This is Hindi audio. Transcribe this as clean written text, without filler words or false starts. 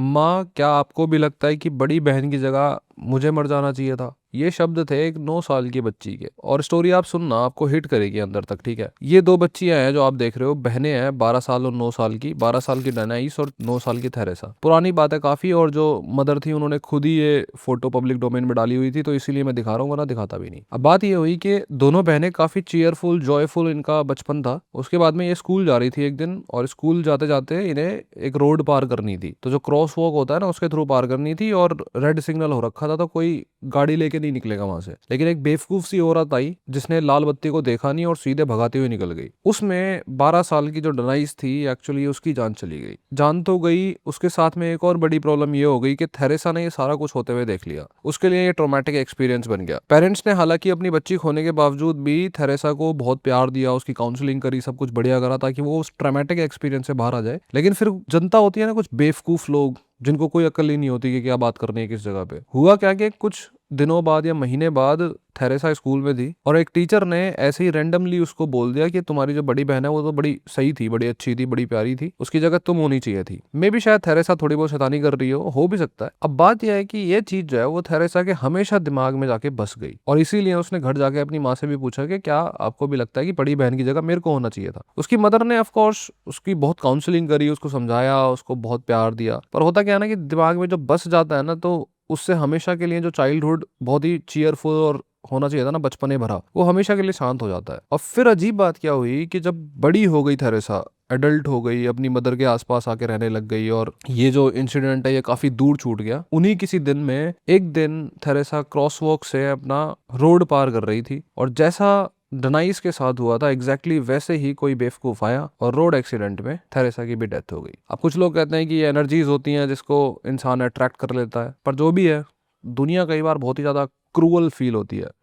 माँ, क्या आपको भी लगता है कि बड़ी बहन की जगह मुझे मर जाना चाहिए था? ये शब्द थे एक 9 साल की बच्ची के। और स्टोरी आप सुनना, आपको हिट करेगी अंदर तक, ठीक है? ये 2 बच्चियाँ हैं जो आप देख रहे हो, बहनें हैं, 12 साल और 9 साल की। 12 साल की डनाइस और 9 साल की थेरेसा। पुरानी बात है काफ़ी, और जो मदर थी उन्होंने खुद ही ये फ़ोटो पब्लिक डोमेन में डाली हुई थी, तो इसीलिए मैं दिखा रहा हूँ, वरना दिखाता भी नहीं। अब बात ये हुई कि दोनों बहनें काफ़ी चीयरफुल, जॉयफुल इनका बचपन था। उसके बाद में ये स्कूल जा रही थी एक दिन, और स्कूल जाते-जाते इन्हें एक रोड पार करनी थी। तो जो क्रॉस वॉक होता है ना, उसके थ्रू पार करनी थी, और रेड सिग्नल हो रखा था, तो कोई गाड़ी लेके नहीं निकलेगा वहां से। लेकिन एक बेवकूफ सी औरत आई जिसने लाल बत्ती को देखा नहीं और सीधे भगाती हुई निकल गई। उसमें 12 साल की जो डनाइस थी, एक्चुअली उसकी जान चली गई। जान तो गई, उसके साथ में एक और बड़ी प्रॉब्लम ये हो गई कि थेरेसा ने ये सारा कुछ होते हुए देख लिया। उसके लिए ये ट्रॉमेटिक एक्सपीरियंस बन गया। पेरेंट्स ने हालांकि अपनी बच्ची खोने के बावजूद भी थेरेसा को बहुत प्यार दिया, उसकी काउंसलिंग करी, सब कुछ बढ़िया करा ताकि वो उस ट्रॉमेटिक एक्सपीरियंस से बाहर आ जाए। लेकिन फिर जनता होती है ना, कुछ बेवकूफ लोग जिनको कोई अक्ल ही नहीं होती कि क्या बात करनी है किस जगह पे। हुआ क्या कि कुछ दिनों बाद या महीने बाद थेरेसा स्कूल में थी, और एक टीचर ने ऐसे ही रैंडमली उसको बोल दिया कि तुम्हारी जो बड़ी बहन है वो तो बड़ी सही थी, बड़ी अच्छी थी, बड़ी प्यारी थी, उसकी जगह तुम होनी चाहिए थी। मे भी शायद थेरेसा थोड़ी बहुत शैतानी कर रही हो भी सकता है। अब बात यह है कि ये चीज जो है वो थेरेसा के हमेशा दिमाग में जाके बस गई, और इसीलिए उसने घर जाके अपनी माँ से भी पूछा कि क्या आपको भी लगता है कि बड़ी बहन की जगह मेरे को होना चाहिए था। उसकी मदर ने ऑफ कोर्स उसकी बहुत काउंसलिंग करी, उसको समझाया, उसको बहुत प्यार दिया, पर होता क्या है ना कि दिमाग में जो बस जाता है ना, तो उससे हमेशा के लिए जो चाइल्डहुड बहुत ही चीयरफुल और होना चाहिए था ना, बचपने भरा, वो हमेशा के लिए शांत हो जाता है। और फिर अजीब बात क्या हुई कि जब बड़ी हो गई थेरेसा, एडल्ट हो गई, अपनी मदर के आसपास आके रहने लग गई, और ये जो इंसिडेंट है ये काफी दूर छूट गया। उन्हीं किसी दिन में एक दिन थेरेसा क्रॉस वॉक से अपना रोड पार कर रही थी, और जैसा डनाइस के साथ हुआ था एग्जैक्टली वैसे ही कोई बेवकूफ आया और रोड एक्सीडेंट में थेरेसा की भी डेथ हो गई। अब कुछ लोग कहते हैं कि ये एनर्जीज होती हैं जिसको इंसान अट्रैक्ट कर लेता है, पर जो भी है, दुनिया कई बार बहुत ही ज्यादा क्रूअल फील होती है।